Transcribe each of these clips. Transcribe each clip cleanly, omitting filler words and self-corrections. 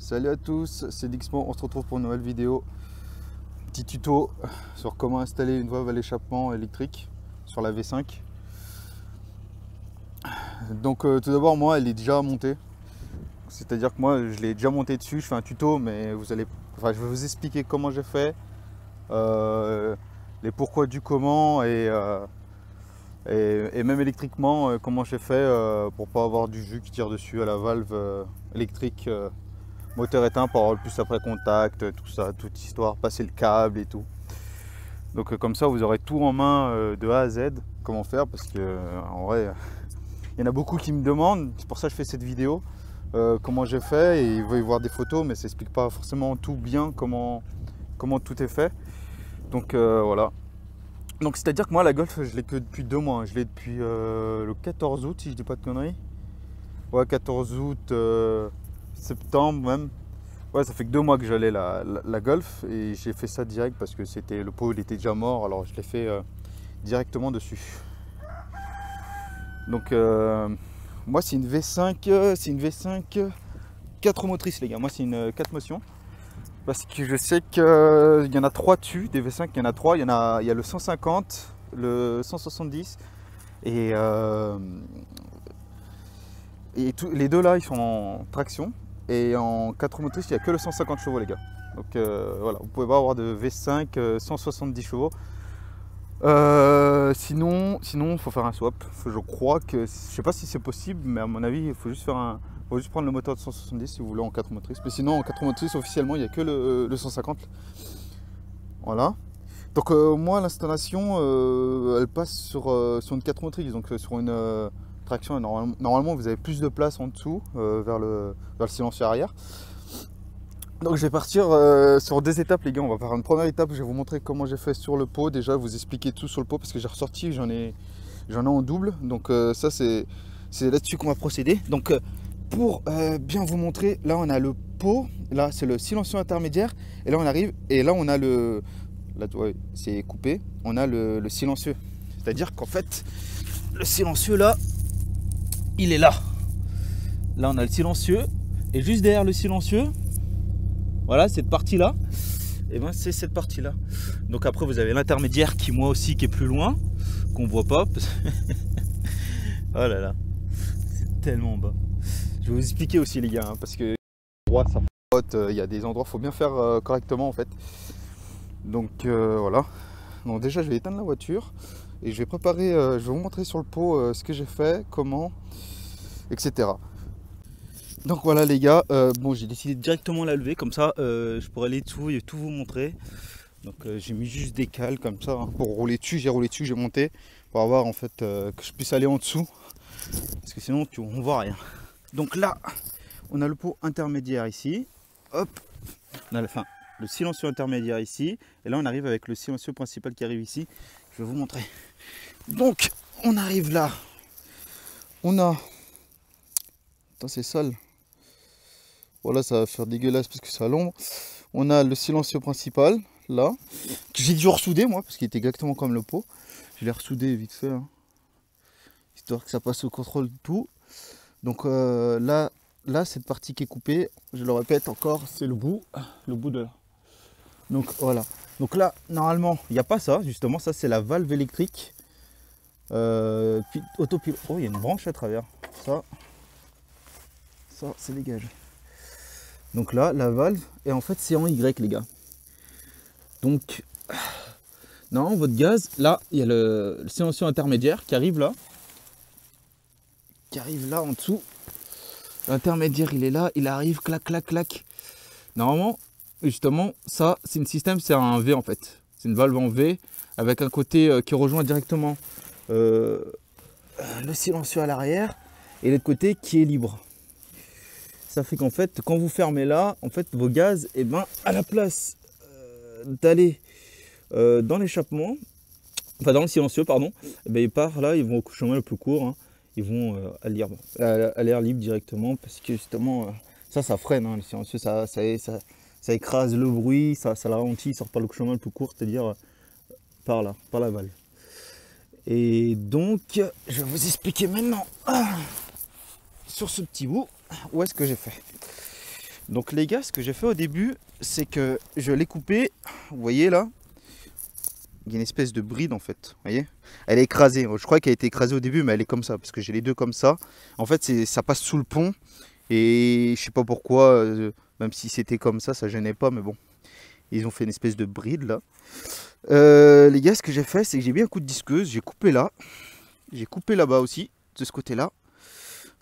Salut à tous, c'est Dixmon, on se retrouve pour une nouvelle vidéo. Petit tuto sur comment installer une valve à l'échappement électrique sur la V5. Donc tout d'abord, moi elle est déjà montée. C'est-à-dire que moi je l'ai déjà montée dessus, je fais un tuto, mais je vais vous expliquer comment j'ai fait, les pourquoi du comment et même électriquement comment j'ai fait pour pas avoir du jus qui tire dessus à la valve électrique moteur éteint pour avoir le plus après contact, tout ça, toute histoire, passer le câble et tout. Donc comme ça vous aurez tout en main de A à Z, comment faire, parce que en vrai il y en a beaucoup qui me demandent, c'est pour ça que je fais cette vidéo, comment j'ai fait, et ils veulent voir des photos mais ça explique pas forcément tout bien comment tout est fait. Donc voilà. Donc c'est à dire que moi la Golf je l'ai que depuis 2 mois, je l'ai depuis le 14 août si je dis pas de conneries. Ouais, 14 août, septembre même. Ouais, ça fait que 2 mois que j'allais la Golf et j'ai fait ça direct parce que le pot il était déjà mort, alors je l'ai fait directement dessus. Donc moi c'est une V5, 4 motrices les gars, moi c'est une 4 motions. Parce que je sais qu'il y en a 3 dessus, des V5 il y en a 3, il y a le 150, le 170 et les deux là ils sont en traction. Et en 4 motrices, il n'y a que le 150 chevaux les gars. Donc voilà, vous pouvez pas avoir de V5 170 chevaux. Sinon, il faut faire un swap. Je crois que, je sais pas si c'est possible, mais à mon avis, il faut juste prendre le moteur de 170 si vous voulez en 4 motrices. Mais sinon, en 4 motrices, officiellement, il n'y a que le 150. Voilà. Donc moi, l'installation, elle passe sur une 4 motrices, donc sur une traction. Normalement, vous avez plus de place en dessous, vers le silencieux arrière. Donc je vais partir sur 2 étapes les gars. On va faire une première étape, je vais vous montrer comment j'ai fait sur le pot. Déjà vous expliquer tout sur le pot parce que j'ai ressorti, j'en ai en double. Donc ça c'est là-dessus qu'on va procéder. Donc pour bien vous montrer, là on a le pot, là c'est le silencieux intermédiaire. Et là on arrive, et là on a le... Là ouais, c'est coupé, on a le silencieux. C'est-à-dire qu'en fait, le silencieux là, il est là. Là on a le silencieux, et juste derrière le silencieux, voilà, cette partie-là, et ben c'est cette partie-là. Donc après vous avez l'intermédiaire qui moi aussi qui est plus loin, qu'on voit pas. Oh là là, c'est tellement bas. Je vais vous expliquer aussi les gars, hein, parce que ça flotte, il y a des endroits, faut bien faire correctement en fait. Donc voilà. Donc déjà je vais éteindre la voiture et je vais préparer, je vais vous montrer sur le pot ce que j'ai fait, comment, etc. Donc voilà les gars, bon j'ai décidé de directement la lever, comme ça je pourrais aller dessous et tout vous montrer. Donc j'ai mis juste des cales comme ça, hein, pour rouler dessus, j'ai roulé dessus, j'ai monté pour avoir en fait que je puisse aller en dessous, parce que sinon on voit rien. Donc là on a le pot intermédiaire ici, hop, on a le silencieux intermédiaire ici, et là on arrive avec le silencieux principal qui arrive ici, je vais vous montrer. Donc on arrive là, on a, attends c'est sale. Voilà, ça va faire dégueulasse parce que c'est à l'ombre. On a le silencieux principal, là, que j'ai dû ressouder moi, parce qu'il était exactement comme le pot. Je l'ai ressoudé vite fait, hein, histoire que ça passe au contrôle tout. Donc là, cette partie qui est coupée, je le répète encore, c'est le bout de là. Donc voilà. Donc là, normalement, il n'y a pas ça, justement, ça c'est la valve électrique. Puis autopilote. Oh, il y a une branche à travers. Ça c'est dégage. Donc là, la valve, et en fait c'est en Y les gars. Donc, non, votre gaz, là, il y a le silencieux intermédiaire qui arrive là. Qui arrive là en dessous. L'intermédiaire il est là, il arrive, clac, clac, clac. Normalement, justement, ça, c'est un V en fait. C'est une valve en V, avec un côté qui rejoint directement le silencieux à l'arrière, et l'autre côté qui est libre. Ça fait qu'en fait, quand vous fermez là, en fait, vos gaz, et ben, à la place d'aller dans l'échappement, enfin dans le silencieux, pardon, et ben, ils partent là, ils vont au chemin le plus court, hein, ils vont à l'air libre directement, parce que justement, ça freine, hein, le silencieux, ça écrase le bruit, ça le ralentit, il sort par le chemin le plus court, c'est-à-dire par là, par la valve. Et donc, je vais vous expliquer maintenant sur ce petit bout où est-ce que j'ai fait. Donc les gars, ce que j'ai fait au début, c'est que je l'ai coupé, vous voyez là, il y a une espèce de bride en fait, vous voyez. Elle est écrasée, je crois qu'elle a été écrasée au début, mais elle est comme ça, parce que j'ai les deux comme ça. En fait, ça passe sous le pont, et je sais pas pourquoi, même si c'était comme ça gênait pas, mais bon. Ils ont fait une espèce de bride là. Les gars, ce que j'ai fait, c'est que j'ai mis un coup de disqueuse, j'ai coupé là, j'ai coupé là-bas aussi, de ce côté-là.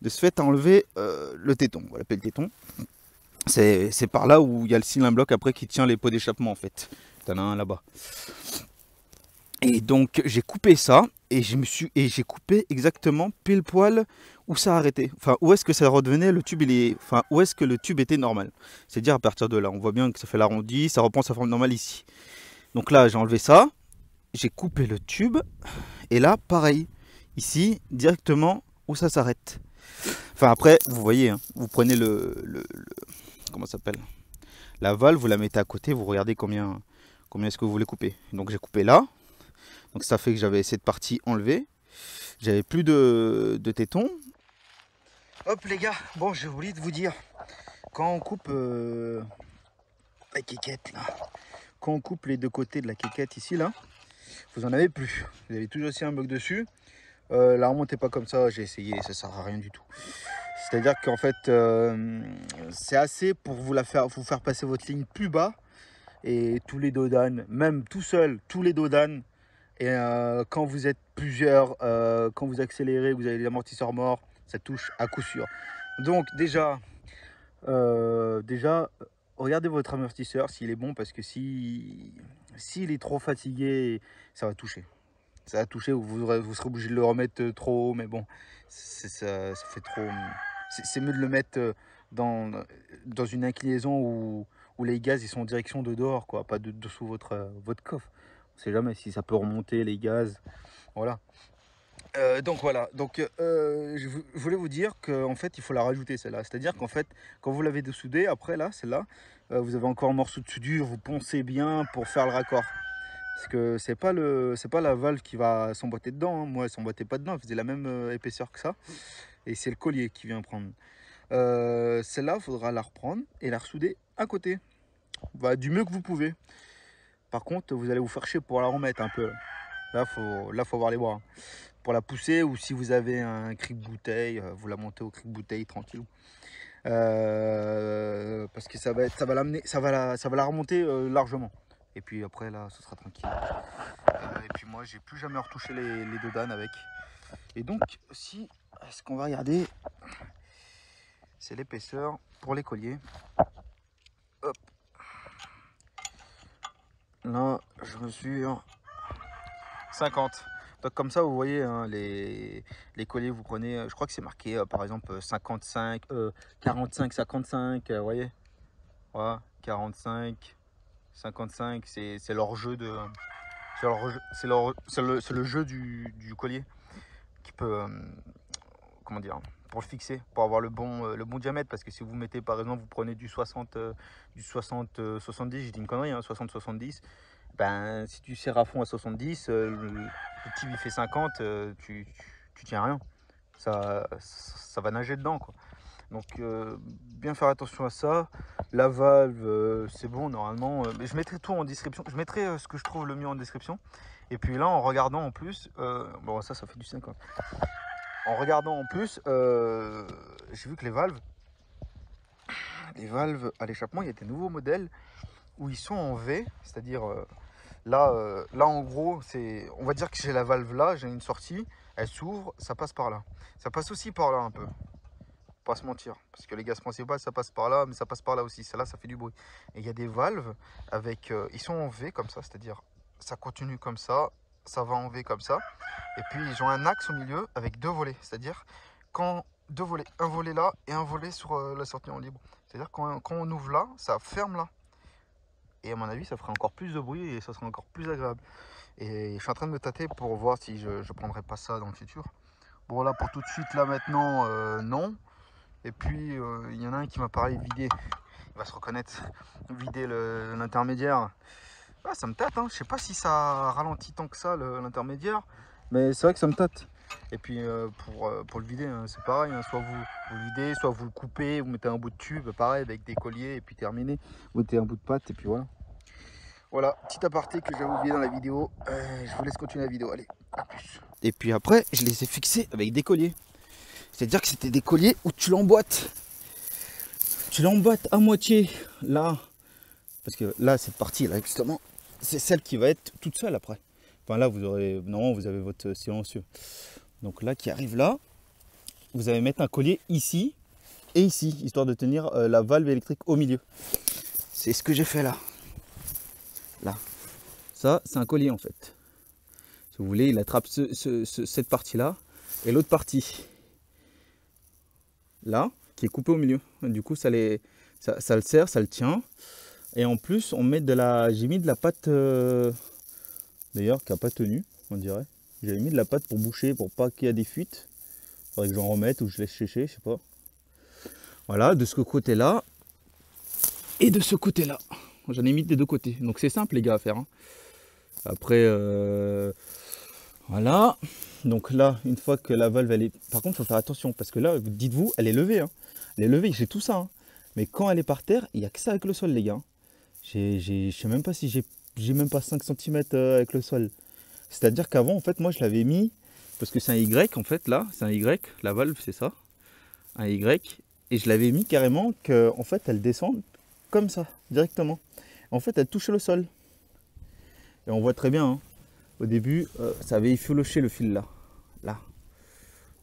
De ce fait, à enlever le téton, on l'appelle téton. C'est par là où il y a le cylindre bloc après qui tient les pots d'échappement en fait. T'en as un là-bas. Et donc j'ai coupé ça et j'ai coupé exactement pile poil où ça arrêtait. Enfin, où est-ce que ça redevenait le tube, enfin, où est-ce que le tube était normal. C'est-à-dire à partir de là, on voit bien que ça fait l'arrondi, ça reprend sa forme normale ici. Donc là, j'ai enlevé ça, j'ai coupé le tube et là, pareil, ici directement où ça s'arrête. Enfin après, vous voyez, hein, vous prenez comment ça s'appelle, la valve, vous la mettez à côté, vous regardez combien est-ce que vous voulez couper. Donc j'ai coupé là. Donc ça fait que j'avais cette partie enlevée. J'avais plus de téton. Hop les gars, bon j'ai oublié de vous dire, quand on coupe la quéquette là, quand on coupe les deux côtés de la quéquette ici là, vous en avez plus. Vous avez toujours aussi un bloc dessus. La remontez pas comme ça, j'ai essayé, ça sert à rien du tout. C'est-à-dire qu'en fait, c'est assez pour vous faire passer votre ligne plus bas. Et tous les dodanes, même tout seul, tous les dodanes. Et quand vous êtes plusieurs, quand vous accélérez, vous avez l'amortisseur mort, ça touche à coup sûr. Donc déjà, regardez votre amortisseur s'il est bon, parce que s'il est trop fatigué, ça va toucher. Ça va toucher, vous serez obligé de le remettre trop haut, mais bon, ça fait trop. C'est mieux de le mettre dans une inclinaison où les gaz ils sont en direction de dehors, quoi, pas dessous votre coffre. On sait jamais si ça peut remonter les gaz. Voilà. Donc voilà. Donc je voulais vous dire qu'en fait il faut la rajouter celle-là. C'est-à-dire qu'en fait quand vous l'avez dessoudée, après là, celle-là, vous avez encore un morceau de soudure, vous poncez bien pour faire le raccord. Parce que c'est pas la valve qui va s'emboîter dedans, hein. Moi elle s'emboîtait pas dedans, elle faisait la même épaisseur que ça. Et c'est le collier qui vient prendre. Celle-là, il faudra la reprendre et la ressouder à côté. Bah, du mieux que vous pouvez. Par contre, vous allez vous faire chier pour la remettre un peu. Là, faut avoir les bras, hein. Pour la pousser, ou si vous avez un cric-bouteille, vous la montez au cric-bouteille tranquille. Parce que ça va la remonter largement. Et puis après, là, ce sera tranquille. Et puis moi, j'ai plus jamais retouché les dodanes avec. Et donc, si, ce qu'on va regarder, c'est l'épaisseur pour les colliers. Hop. Là, je mesure 50. Donc comme ça, vous voyez, hein, les colliers, vous prenez, je crois que c'est marqué, par exemple, 55, 45, 55, vous voyez. Voilà, 45, 55, c'est leur jeu de... C'est le jeu du collier qui peut... comment dire, pour le fixer, pour avoir le bon diamètre. Parce que si vous mettez, par exemple, vous prenez du 60 70, j'ai dit une connerie, hein, 60 70, ben si tu serres à fond à 70, le type il fait 50, tu tiens rien, ça va nager dedans, quoi. Donc bien faire attention à ça. La valve, c'est bon normalement, mais je mettrai tout en description, je mettrai ce que je trouve le mieux en description. Et puis là, en regardant en plus, bon ça fait du 50. En regardant en plus, j'ai vu que les valves à l'échappement, il y a des nouveaux modèles où ils sont en V, c'est-à-dire là en gros, on va dire que j'ai la valve là, j'ai une sortie, elle s'ouvre, ça passe par là. Ça passe aussi par là un peu, pas se mentir, parce que les gaz principales ça passe par là, mais ça passe par là aussi, celle-là ça fait du bruit. Et il y a des valves avec, ils sont en V comme ça, c'est-à-dire ça continue comme ça va en V comme ça. Et puis ils ont un axe au milieu avec deux volets, c'est-à-dire deux volets, un volet là et un volet sur la sortie en libre. C'est-à-dire quand on ouvre là, ça ferme là. Et à mon avis, ça ferait encore plus de bruit et ça serait encore plus agréable. Et je suis en train de me tâter pour voir si je prendrai pas ça dans le futur. Bon là pour tout de suite là maintenant, non. Et puis il y en a un qui m'a parlé de vider, il va se reconnaître, vider l'intermédiaire. Ah, ça me tâte, hein. Je sais pas si ça ralentit tant que ça l'intermédiaire, mais c'est vrai que ça me tâte. Et puis pour le vider, hein, c'est pareil, hein, soit vous le videz, soit vous le coupez, vous mettez un bout de tube, pareil avec des colliers et puis terminé. Vous mettez un bout de pâte et puis voilà. Voilà, petit aparté que j'avais oublié dans la vidéo. Je vous laisse continuer la vidéo, allez, à plus. Et puis après, je les ai fixés avec des colliers. C'est-à-dire que c'était des colliers où tu l'emboîtes. Tu l'emboîtes à moitié là. Parce que là, cette partie là, justement, c'est celle qui va être toute seule après. Enfin là, vous aurez, normalement, vous avez votre silencieux. Donc là, qui arrive là, vous allez mettre un collier ici et ici, histoire de tenir la valve électrique au milieu. C'est ce que j'ai fait là. Là. Ça, c'est un collier en fait. Si vous voulez, il attrape cette partie-là et l'autre partie. Là, qui est coupée au milieu. Du coup, ça le serre, ça le tient. Et en plus, on met j'ai mis de la pâte, d'ailleurs, qui n'a pas tenu, on dirait. J'avais mis de la pâte pour boucher, pour pas qu'il y ait des fuites. Il faudrait que j'en remette ou je laisse sécher, je sais pas. Voilà, de ce côté-là et de ce côté-là. J'en ai mis des deux côtés. Donc c'est simple les gars à faire. Hein. Après, voilà. Donc là, une fois que la valve elle est... Par contre, il faut faire attention parce que là, dites-vous, elle est levée. Hein. Elle est levée, j'ai tout ça. Hein. Mais quand elle est par terre, il n'y a que ça avec le sol les gars. Je sais même pas si j'ai même pas 5 cm avec le sol. C'est-à-dire qu'avant, en fait, moi je l'avais mis, parce que c'est un Y en fait, là, c'est un Y, la valve c'est ça, un Y. Et je l'avais mis carrément que, en fait, elle descend comme ça, directement. En fait, elle touche le sol. Et on voit très bien, hein, au début, ça avait effiloché le fil là. Là.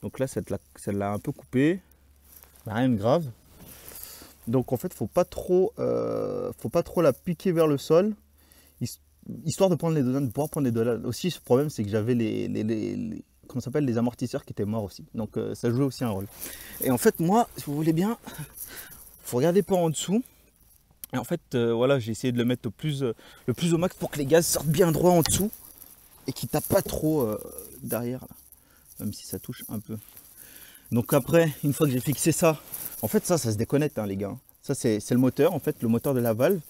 Donc là, ça l'a un peu coupé. Rien de grave. Donc en fait, faut pas trop la piquer vers le sol, histoire de prendre les données, de pouvoir prendre les données. Aussi, ce problème, c'est que j'avais comment ça s'appelle, les amortisseurs qui étaient morts aussi. Donc ça jouait aussi un rôle. Et en fait, moi, si vous voulez bien, faut regarder pas en dessous. Et en fait, voilà, j'ai essayé de le mettre le plus au max pour que les gaz sortent bien droit en dessous et qu'ils tapent pas trop derrière, là, même si ça touche un peu. Donc après, une fois que j'ai fixé ça, en fait ça se déconnecte hein, les gars. Ça c'est le moteur, en fait, le moteur de la valve.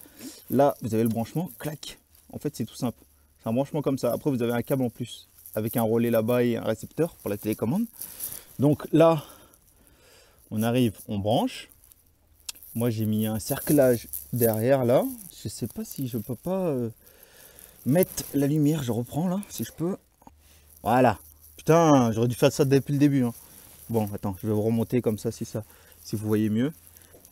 Là, vous avez le branchement, clac. En fait, c'est tout simple. C'est un branchement comme ça. Après, vous avez un câble en plus, avec un relais là-bas et un récepteur pour la télécommande. Donc là, on arrive, on branche. Moi, j'ai mis un cerclage derrière là. Je sais pas si je peux pas mettre la lumière. Je reprends là, si je peux. Voilà. Putain, j'aurais dû faire ça depuis le début. Hein. Bon, attends, je vais vous remonter comme ça si vous voyez mieux.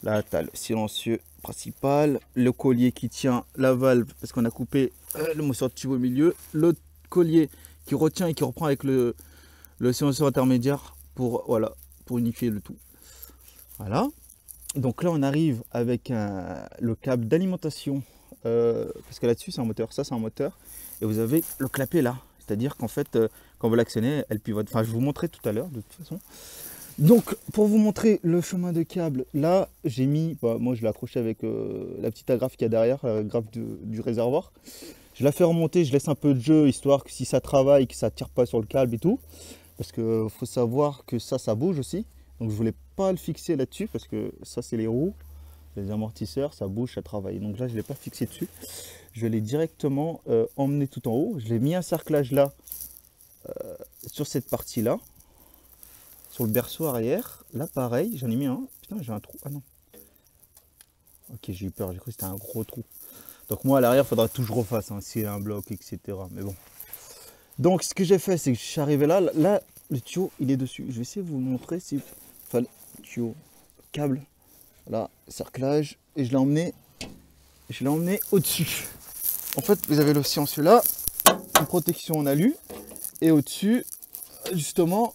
Là, tu as le silencieux principal, le collier qui tient la valve parce qu'on a coupé le morceau de tube au milieu, l'autre collier qui retient et qui reprend avec le silencieux intermédiaire pour, voilà, pour unifier le tout. Voilà. Donc là, on arrive avec le câble d'alimentation parce que là-dessus, c'est un moteur. Ça, c'est un moteur. Et vous avez le clapet là. C'est-à-dire qu'en fait, quand vous l'actionnez, elle pivote. Enfin, je vous montrerai tout à l'heure, de toute façon. Donc, pour vous montrer le chemin de câble, là, j'ai mis... Bah, moi, je l'ai accroché avec la petite agrafe qu'il y a derrière, l'agrafe du réservoir. Je la fais remonter, je laisse un peu de jeu, histoire que si ça travaille, que ça ne tire pas sur le câble et tout. Parce qu'il faut savoir que ça bouge aussi. Donc, je ne voulais pas le fixer là-dessus, parce que ça, c'est les roues. Les amortisseurs, ça bouge, ça travaille. Donc là, je ne l'ai pas fixé dessus. Je l'ai directement emmené tout en haut. Je l'ai mis un cerclage là, sur cette partie-là, sur le berceau arrière. Là, pareil, j'en ai mis un. Putain, j'ai un trou. Ah non. Ok, j'ai eu peur, j'ai cru que c'était un gros trou. Donc moi, à l'arrière, il faudra tout que je refasse, hein, s'il y a un bloc, etc. Mais bon. Donc, ce que j'ai fait, c'est que je suis arrivé là. Là, le tuyau, il est dessus. Je vais essayer de vous montrer si... Enfin, le tuyau, câble. Là, cerclage. Et je l'ai emmené au-dessus. En fait, vous avez le silencieux là, une protection en alu, et au-dessus, justement,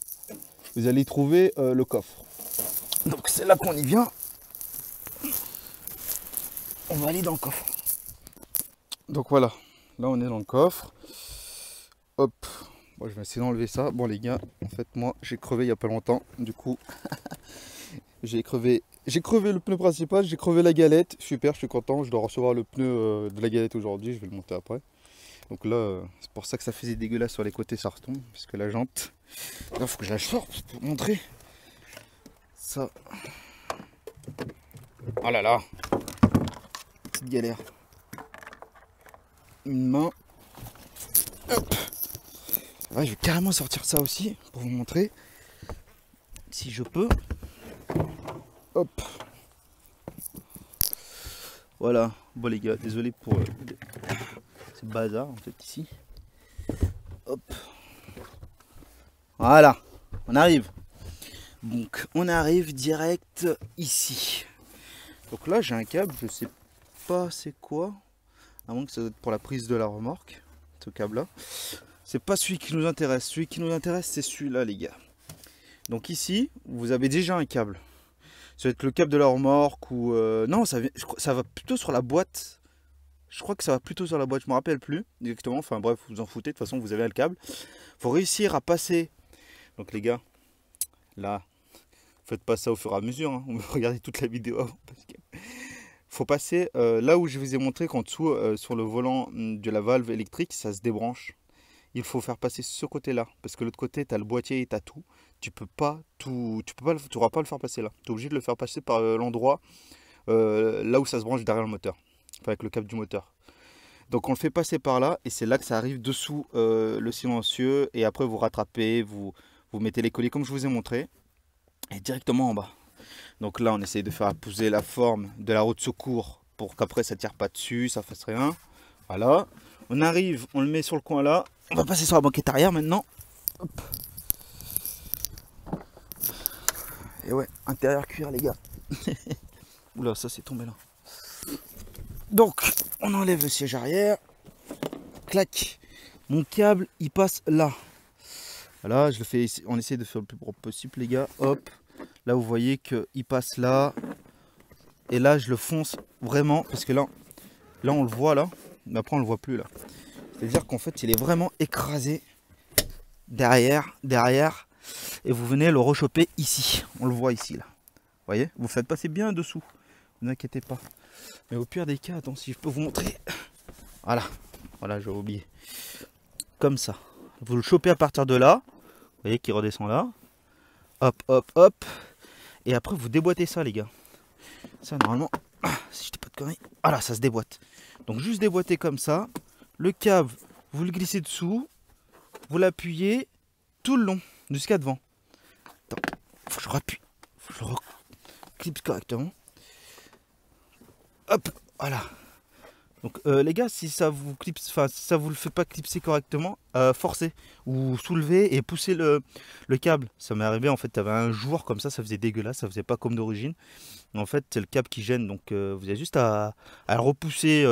vous allez trouver le coffre. Donc c'est là qu'on y vient. On va aller dans le coffre. Donc voilà, là on est dans le coffre. Hop, moi je vais essayer d'enlever ça. Bon les gars, en fait moi j'ai crevé il n'y a pas longtemps, du coup j'ai crevé le pneu principal, j'ai crevé la galette. Super, je suis content, je dois recevoir le pneu de la galette aujourd'hui, je vais le monter après. Donc là, c'est pour ça que ça faisait dégueulasse sur les côtés, ça retombe, parce que la jante, là faut que je la sorte pour montrer ça. Oh là là, petite galère. Une main, hop, Ouais, je vais carrément sortir ça aussi pour vous montrer si je peux. Hop. Voilà. Bon les gars, désolé pour ce bazar en fait ici. Hop. Voilà. On arrive. Donc on arrive direct ici. Donc là j'ai un câble, je sais pas c'est quoi. À moins que ça doit être pour la prise de la remorque. Ce câble là. C'est pas celui qui nous intéresse. Celui qui nous intéresse c'est celui-là les gars. Donc ici, vous avez déjà un câble. Ça va être le câble de la remorque ou... non, ça va plutôt sur la boîte. Je crois que ça va plutôt sur la boîte, je me rappelle plus directement. Enfin bref, vous en foutez, de toute façon vous avez le câble. Faut réussir à passer. Donc les gars, là, faites pas ça au fur et à mesure. Hein. Regardez toute la vidéo avant. Parce que... faut passer là où je vous ai montré qu'en dessous, sur le volant de la valve électrique, ça se débranche. Il faut faire passer ce côté-là, parce que l'autre côté, tu as le boîtier et tu as tout. Tu pourras pas le faire passer là. Tu es obligé de le faire passer par l'endroit là où ça se branche derrière le moteur, enfin avec le câble du moteur. Donc on le fait passer par là et c'est là que ça arrive dessous le silencieux et après vous rattrapez, vous mettez les colliers comme je vous ai montré et directement en bas. Donc là on essaye de faire poser la forme de la roue de secours pour qu'après ça tire pas dessus, ça fasse rien. Voilà. On arrive, on le met sur le coin là. On va passer sur la banquette arrière maintenant. Hop. Et ouais, intérieur cuir les gars. Oula, ça c'est tombé là. Donc, on enlève le siège arrière. Clac. Mon câble, il passe là. Voilà, je le fais, on essaie de faire le plus propre possible les gars. Hop. Là, vous voyez qu'il passe là. Et là, je le fonce vraiment. Parce que là on le voit là. Mais après, on le voit plus là. C'est-à-dire qu'en fait, il est vraiment écrasé derrière. Et vous venez le rechoper ici. On le voit ici là. Vous voyez, vous faites passer bien dessous. Ne vous inquiétez pas. Mais au pire des cas, attends, si je peux vous montrer. Voilà, j'ai oublié. Comme ça. Vous le chopez à partir de là. Vous voyez qu'il redescend là. Hop. Et après, vous déboîtez ça, les gars. Ça, normalement, si je dis pas de conneries. Voilà, ça se déboîte. Donc, juste déboîter comme ça. Le câble, vous le glissez dessous. Vous l'appuyez tout le long, jusqu'à devant. Attends, faut que je rappuie. Faut que je le clipse correctement. Hop, voilà. Donc les gars, si ça vous clipse, enfin si ça vous le fait pas clipser correctement, forcez ou soulevez et poussez le câble. Ça m'est arrivé en fait, il y avait un jour comme ça faisait dégueulasse, ça faisait pas comme d'origine. En fait, c'est le câble qui gêne, donc vous avez juste à le repousser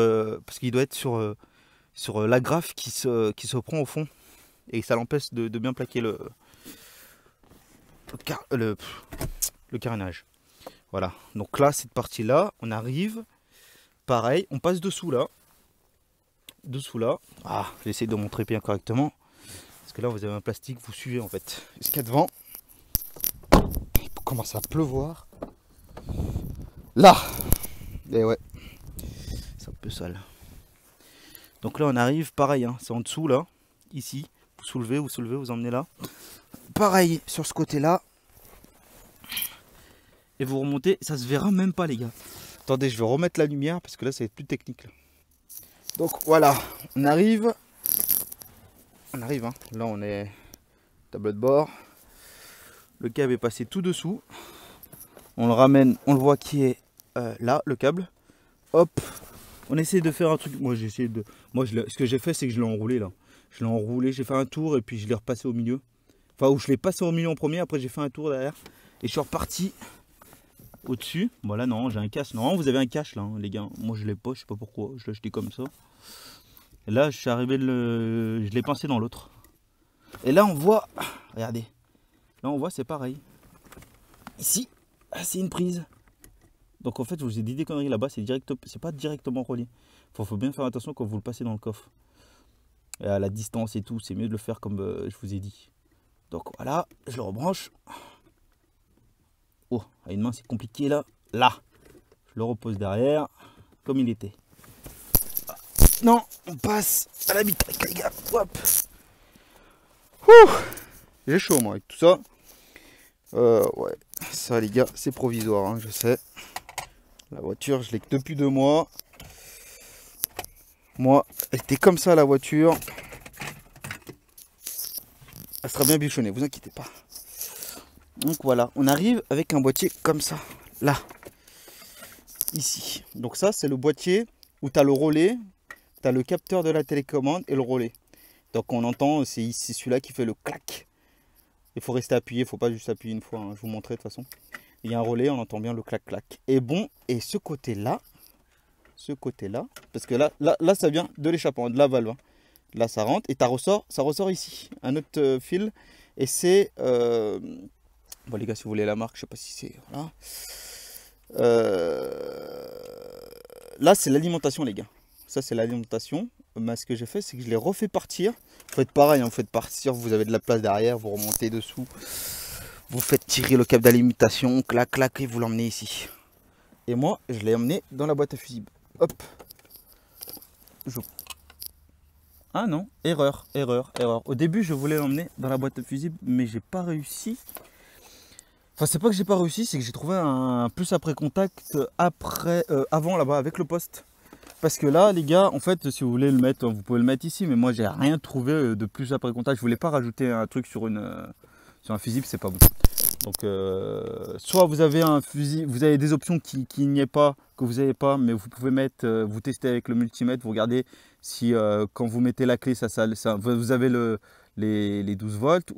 parce qu'il doit être sur l'agrafe qui se prend au fond et ça l'empêche de bien plaquer le carénage. Voilà. Donc là, cette partie là, on arrive. Pareil, on passe dessous là. Ah, j'essaie de montrer bien correctement. Parce que là, vous avez un plastique, vous suivez en fait. Jusqu'à devant. Il commence à pleuvoir. Là. Et ouais. C'est un peu sale. Donc là, on arrive, pareil, hein, c'est en dessous là. Ici. Vous soulevez, vous emmenez là. Pareil sur ce côté-là. Et vous remontez, ça se verra même pas les gars. Attendez, je vais remettre la lumière parce que là ça va être plus technique. Là. Donc voilà, on arrive. Hein. Là on est tableau de bord. Le câble est passé tout dessous. On le ramène, on le voit qui est là, le câble. Hop, on essaie de faire un truc. Ce que j'ai fait c'est que je l'ai enroulé là. Je l'ai enroulé, j'ai fait un tour et puis je l'ai repassé au milieu. Enfin, où je l'ai passé au milieu en premier, après j'ai fait un tour derrière. Et je suis reparti au-dessus. Voilà, non, j'ai un cache. Non, vous avez un cache là, hein, les gars. Moi, je l'ai pas, je sais pas pourquoi. Je l'ai acheté comme ça. Et là, je suis arrivé, je l'ai pincé dans l'autre. Et là, on voit, regardez. Là, on voit, c'est pareil. Ici, c'est une prise. Donc, en fait, je vous ai dit des conneries là-bas. C'est pas directement relié. Faut bien faire attention quand vous le passez dans le coffre. Et à la distance et tout, c'est mieux de le faire comme je vous ai dit. Donc, voilà, je le rebranche. Oh, à une main c'est compliqué là. Là, je le repose derrière, comme il était. Non, on passe à la bitraque les gars. Hop. J'ai chaud moi avec tout ça. Ouais, ça les gars, c'est provisoire, hein, je sais. La voiture, je l'ai que depuis 2 mois. Moi, elle était comme ça la voiture. Elle sera bien bichonnée, vous inquiétez pas. Donc voilà, on arrive avec un boîtier comme ça, là, ici. Donc ça, c'est le boîtier où tu as le relais, tu as le capteur de la télécommande et le relais. Donc on entend, c'est celui-là qui fait le clac. Il faut rester appuyé, il ne faut pas juste appuyer une fois, hein. Je vous montrerai de toute façon. Il y a un relais, on entend bien le clac-clac. Et bon, et ce côté-là, parce que là ça vient de l'échappement, de la valve. Hein. Là ça rentre et ça ressort ici. Un autre fil. Et c'est... bon les gars, si vous voulez la marque, je sais pas si c'est... Voilà. Là c'est l'alimentation les gars. Ça c'est l'alimentation. Mais ce que j'ai fait, c'est que je l'ai refait partir. Vous faites pareil, hein, vous faites partir, vous avez de la place derrière, vous remontez dessous. Vous faites tirer le câble d'alimentation, clac, clac, et vous l'emmenez ici. Et moi, je l'ai emmené dans la boîte à fusibles. Hop. Ah non, erreur. Au début, je voulais l'emmener dans la boîte à fusibles, mais j'ai pas réussi. Enfin, c'est pas que j'ai pas réussi, c'est que j'ai trouvé un plus après contact avant là-bas avec le poste. Parce que là, les gars, en fait, si vous voulez le mettre, vous pouvez le mettre ici, mais moi, j'ai rien trouvé de plus après contact. Je voulais pas rajouter un truc sur un fusible, c'est pas bon. Donc, soit vous avez un fusible, vous avez des options qui n'y est pas, que vous n'avez pas, mais vous pouvez mettre, vous testez avec le multimètre, vous regardez si quand vous mettez la clé, vous avez les 12 volts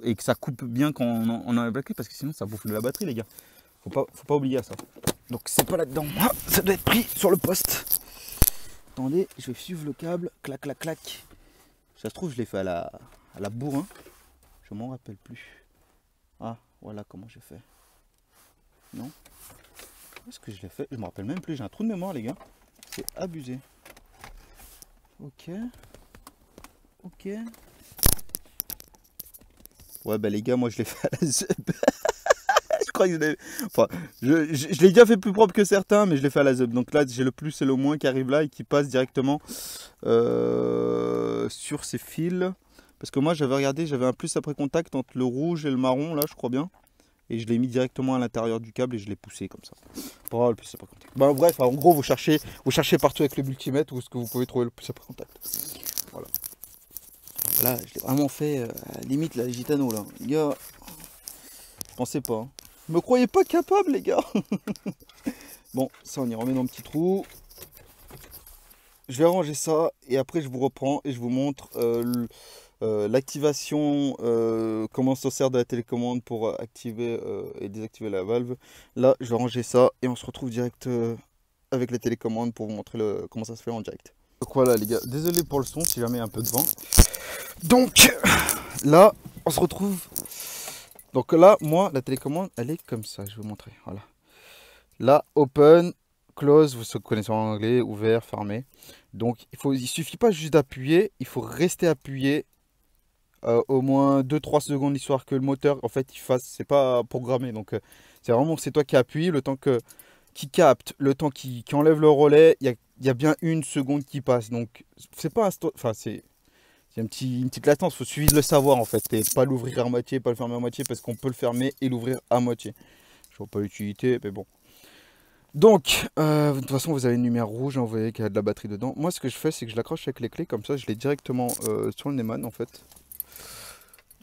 et que ça coupe bien quand on enlève la clé, parce que sinon ça bouffe de la batterie, les gars. Faut pas oublier ça. Donc c'est pas là-dedans. Ah, ça doit être pris sur le poste. Attendez, je vais suivre le câble. Clac, clac, clac. Ça se trouve, je l'ai fait à la bourre. Hein. Je m'en rappelle plus. Ah, voilà comment j'ai fait. Non? Est-ce que je l'ai fait? Je me rappelle même plus. J'ai un trou de mémoire, les gars. C'est abusé. Ok. Ouais, bah les gars, moi je l'ai fait à la ZEB. Je crois que je l'ai déjà fait plus propre que certains, mais je l'ai fait à la ZEB. Donc là, j'ai le plus et le moins qui arrive là et qui passe directement sur ces fils. Parce que moi, j'avais regardé, j'avais un plus après contact entre le rouge et le marron, là, je crois bien. Et je l'ai mis directement à l'intérieur du câble et je l'ai poussé comme ça. Pour avoir le plus après contact. Bah, bref, en gros, vous cherchez partout avec le multimètre où est-ce que vous pouvez trouver le plus après contact. Voilà. Là, je l'ai vraiment fait à la limite, la Gitano, là. Les gars, je pensais pas. Hein. Me croyez pas capable, les gars. Bon, ça, on y remet dans le petit trou. Je vais ranger ça et après, je vous reprends et je vous montre l'activation, comment on se sert de la télécommande pour activer et désactiver la valve. Là, je vais ranger ça et on se retrouve direct avec la télécommande pour vous montrer comment ça se fait en direct. Donc voilà les gars, désolé pour le son si jamais il y a un peu de vent. Donc là, on se retrouve. Donc là, moi, la télécommande, elle est comme ça, je vais vous montrer. Voilà. Là, open, close, vous connaissez en anglais, ouvert, fermé. Donc il suffit pas juste d'appuyer, il faut rester appuyé au moins 2-3 secondes, histoire que le moteur, en fait, il fasse, c'est pas programmé. Donc c'est vraiment, c'est toi qui appuies, le temps qui capte, le temps qui enlève le relais, il y a bien une seconde qui passe. Donc c'est pas enfin c'est une petite latence, il faut suffire de le savoir en fait, et pas l'ouvrir à moitié, pas le fermer à moitié, parce qu'on peut le fermer et l'ouvrir à moitié. Je vois pas l'utilité, mais bon. Donc, de toute façon, vous avez une lumière rouge, hein, vous voyez qu'il y a de la batterie dedans. Moi, ce que je fais, c'est que je l'accroche avec les clés, comme ça, je l'ai directement sur le Neumann, en fait.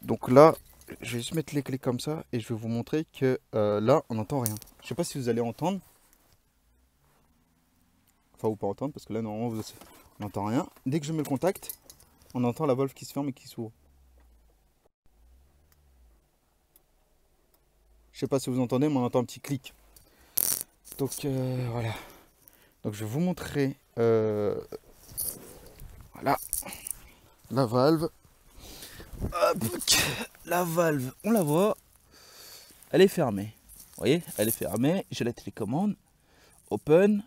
Donc là, je vais juste mettre les clés comme ça, et je vais vous montrer que là, on n'entend rien. Je sais pas si vous allez entendre. Enfin, ou pas entendre, parce que là, normalement, on n'entend rien. Dès que je mets le contact, on entend la valve qui se ferme et qui s'ouvre. Je sais pas si vous entendez, mais on entend un petit clic. Donc voilà. Donc je vais vous montrer voilà la valve. Hop, la valve, on la voit. Elle est fermée. Vous voyez, elle est fermée. J'ai la télécommande. Open.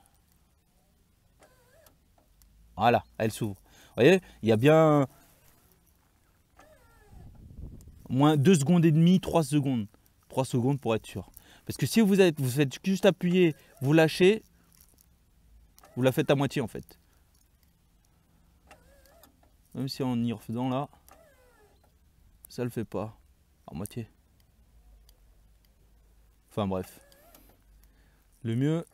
Voilà, elle s'ouvre. Vous voyez, il y a bien moins 2 secondes et demie, 3 secondes. 3 secondes pour être sûr. Parce que si vous faites juste appuyer, vous lâchez, vous la faites à moitié en fait. Même si en y refaisant là, ça le fait pas. À moitié. Enfin bref. Le mieux,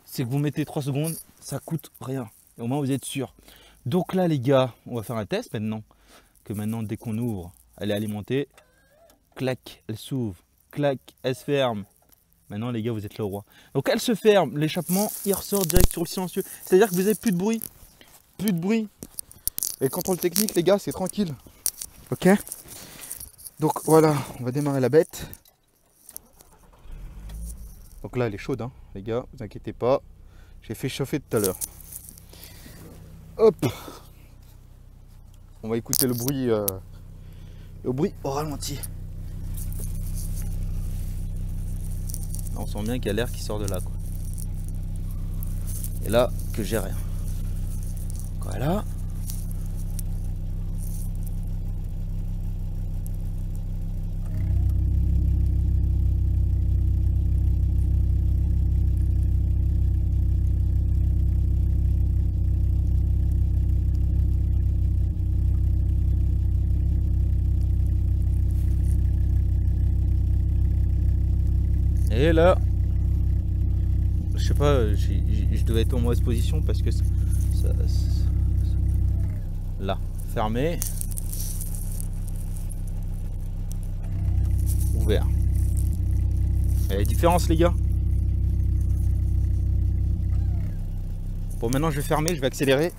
c'est que vous mettez 3 secondes, ça coûte rien. Et au moins vous êtes sûr. Donc là les gars, on va faire un test maintenant. que maintenant, dès qu'on ouvre, elle est alimentée. Clac, elle s'ouvre. Clac, elle se ferme. Maintenant, les gars, vous êtes le roi. Donc, elle se ferme. L'échappement, il ressort direct sur le silencieux. C'est-à-dire que vous n'avez plus de bruit. Plus de bruit. Et contrôle technique, les gars, c'est tranquille. Ok. Donc voilà, on va démarrer la bête. Donc là, elle est chaude, hein, les gars, vous inquiétez pas. J'ai fait chauffer tout à l'heure. Hop. On va écouter le bruit au ralenti. Là, on sent bien qu'il y a l'air qui sort de là, quoi. Et là, que j'ai rien. Voilà. Et là, je sais pas, je devais être en mauvaise position parce que là, fermé, ouvert. Il y a la différence, les gars. Bon, maintenant je vais fermer, je vais accélérer.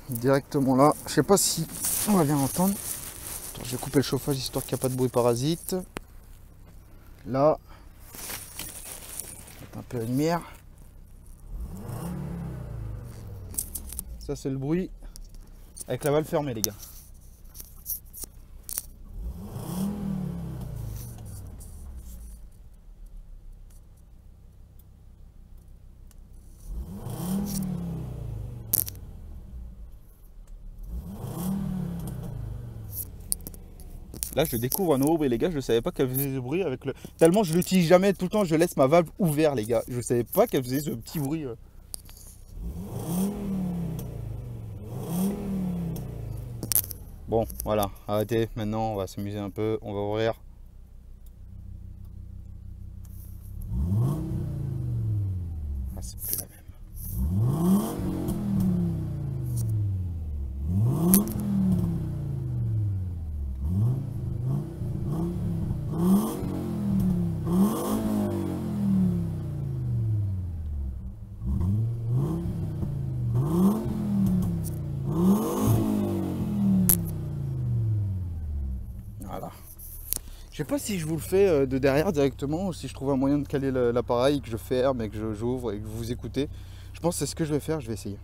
Directement là. Je sais pas si on va bien entendre. Attends, je vais couper le chauffage histoire qu'il n'y a pas de bruit parasite. Là. Mettre un peu la lumière. Ça c'est le bruit avec la valve fermée, les gars. Là, je découvre un nouveau bruit, les gars. Je ne savais pas qu'elle faisait ce bruit avec le. Tellement je l'utilise jamais. Tout le temps, je laisse ma valve ouverte, les gars. Je ne savais pas qu'elle faisait ce petit bruit. Bon, voilà. Arrêtez. Maintenant, on va s'amuser un peu. On va ouvrir. Ah, c'est plus la même. Voilà. Je sais pas si je vous le fais de derrière directement ou si je trouve un moyen de caler l'appareil, que je ferme et que j'ouvre et que vous écoutez. Je pense que c'est ce que je vais faire, je vais essayer.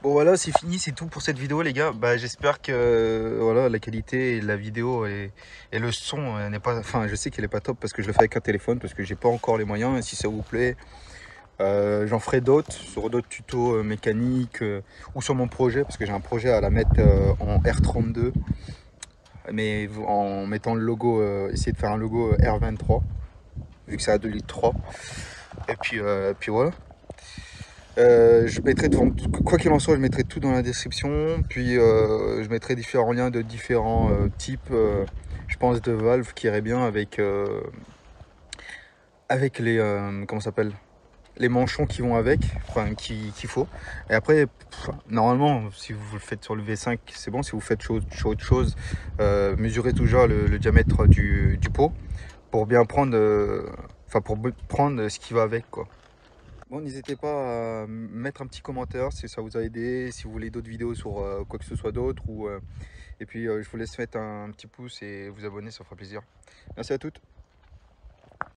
Bon voilà, c'est fini, c'est tout pour cette vidéo, les gars. Bah, j'espère que voilà, la qualité de la vidéo et le son n'est pas, enfin je sais qu'elle est pas top parce que je le fais avec un téléphone, parce que j'ai pas encore les moyens. Et si ça vous plaît, j'en ferai d'autres sur d'autres tutos mécaniques ou sur mon projet, parce que j'ai un projet à la mettre en R32, mais en mettant le logo, essayer de faire un logo R23 vu que c'est à 2,3 litres. Et puis voilà. Je mettrai quoi qu'il en soit, je mettrai tout dans la description. Puis je mettrai différents liens de différents types, je pense, de valves qui iraient bien avec avec les comment ça s'appelle, les manchons qui vont avec, enfin qu'il faut. Et après, normalement, si vous le faites sur le V5, c'est bon. Si vous faites sur autre chose, mesurez toujours le diamètre du pot pour bien prendre, pour prendre ce qui va avec, quoi. Bon, n'hésitez pas à mettre un petit commentaire si ça vous a aidé, si vous voulez d'autres vidéos sur quoi que ce soit d'autre. Et puis, je vous laisse mettre un petit pouce et vous abonner, ça fera plaisir. Merci à toutes.